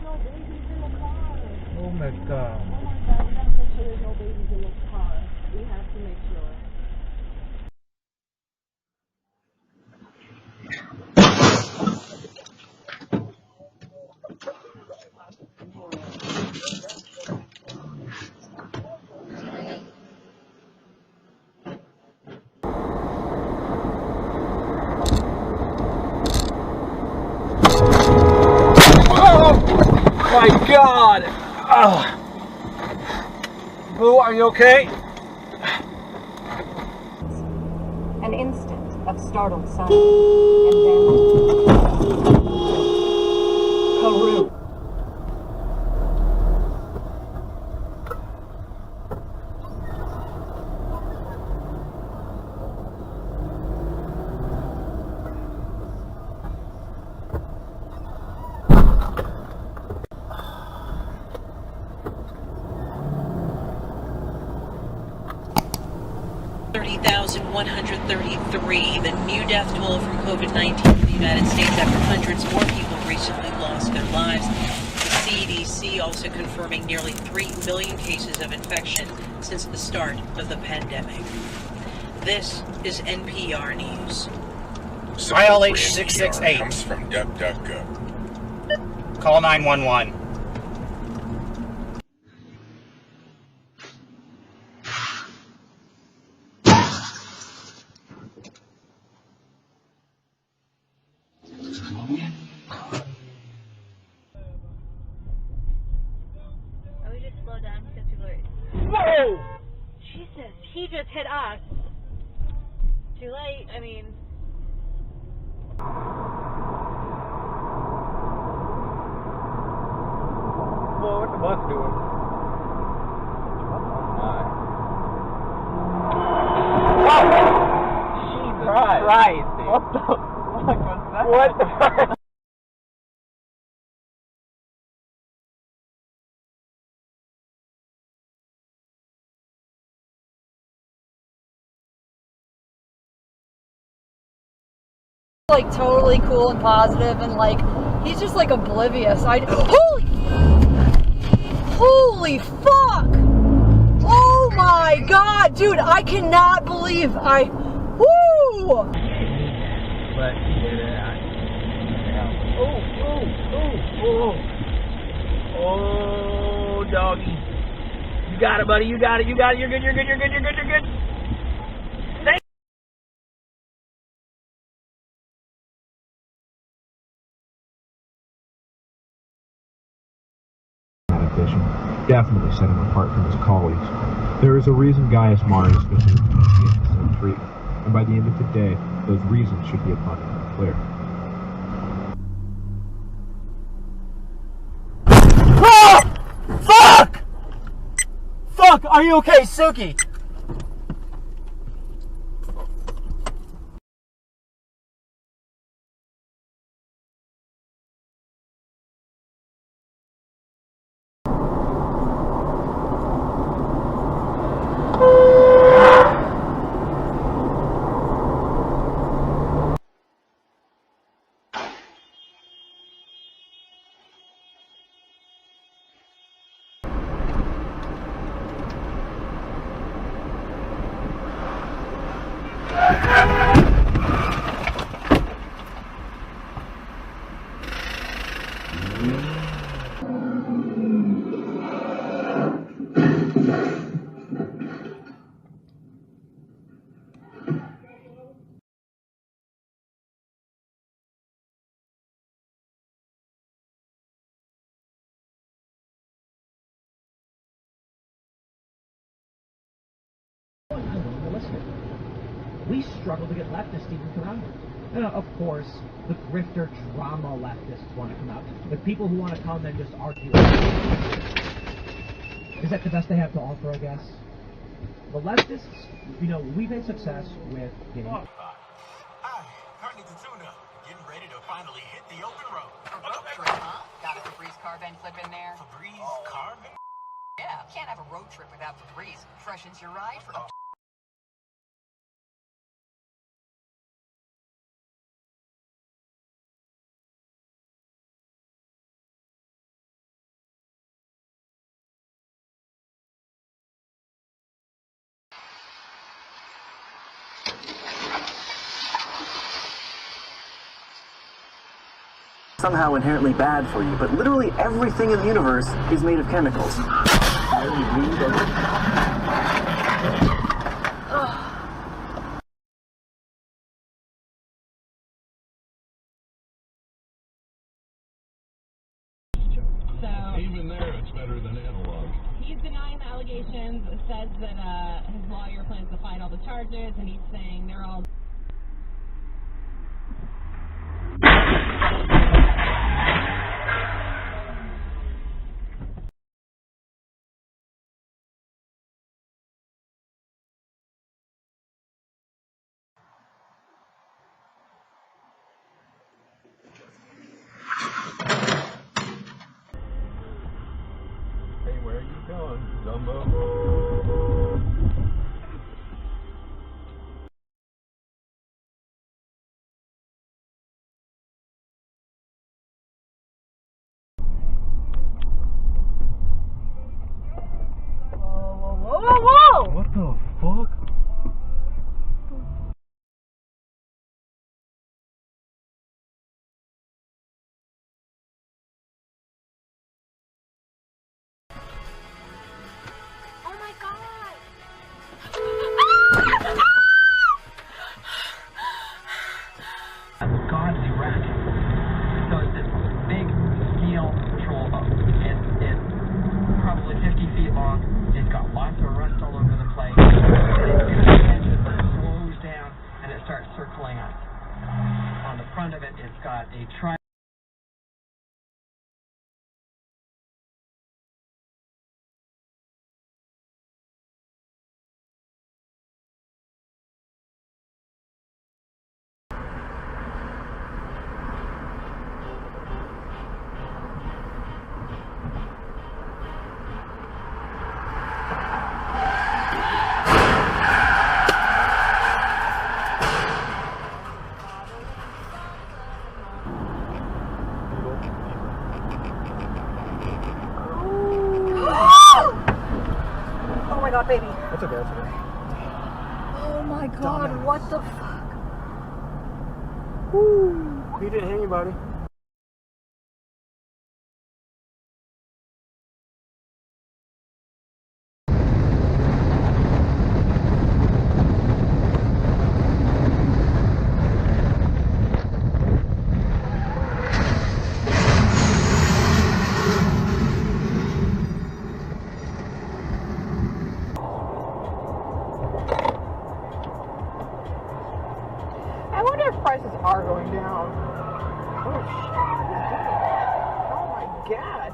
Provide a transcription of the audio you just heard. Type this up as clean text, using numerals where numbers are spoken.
no babies in the car. Oh my god. Oh my god, we gotta make sure there's no babies in the car. We have to make sure. My god! Boo, are you okay? An instant of startled silence, and then Peru. $30,133, the new death toll from COVID-19 in the United States after hundreds more people recently lost their lives. The CDC also confirming nearly 3 million cases of infection since the start of the pandemic. This is NPR News. ILH668 comes from DuckDuckGo. Call 911. I would just slow down because people are. Whoa! Jesus, he just hit us. Too late. I mean. Whoa, what's the bus doing? Oh my. Jesus Christ. What the fuck was that? What the fuck? Like totally cool and positive, and like he's just like oblivious. Holy fuck! Oh my god, dude! I cannot believe woo! But he did it. Oh, doggy! You got it, buddy. You got it. You got it. You're good. You're good. You're good. You're good. You're good. Definitely set him apart from his colleagues. There is a reason Gaius Mari is considered to be treatment, and by the end of the day, those reasons should be abundantly clear. Fuck! Fuck! Are you okay, Suki? We struggle to get leftists to even come out. And of course, the grifter drama leftists want to come out. But people who want to come and just argue. Is that the best they have to offer, I guess? The leftists, you know, we've had success with getting... Hi, Carney the Tuna. Getting ready to finally hit the open road. Road trip, huh? Got a Febreze carbon clip in there? Febreze carbon? Yeah, can't have a road trip without Febreze. Freshens your ride for up to somehow inherently bad for you, but literally everything in the universe is made of chemicals. So Even there, it's better than analog. he's denying the allegations, says that his lawyer plans to fight all the charges, and he's saying they're all... Hey, where are you going, Dumbo? Whoa! What the fuck? Oh my god! Godly wreck. So it's this big steel patrol boat. It's probably 50 feet long. It's got lots of rust all over the place. And it slows down and it starts circling us. On the front of it, it's got a tri. Oh my god, baby. That's okay, that's okay. Oh my god, Dumbass. what the fuck? He didn't hit anybody. I wonder if prices are going down. Oh shit. Oh my god.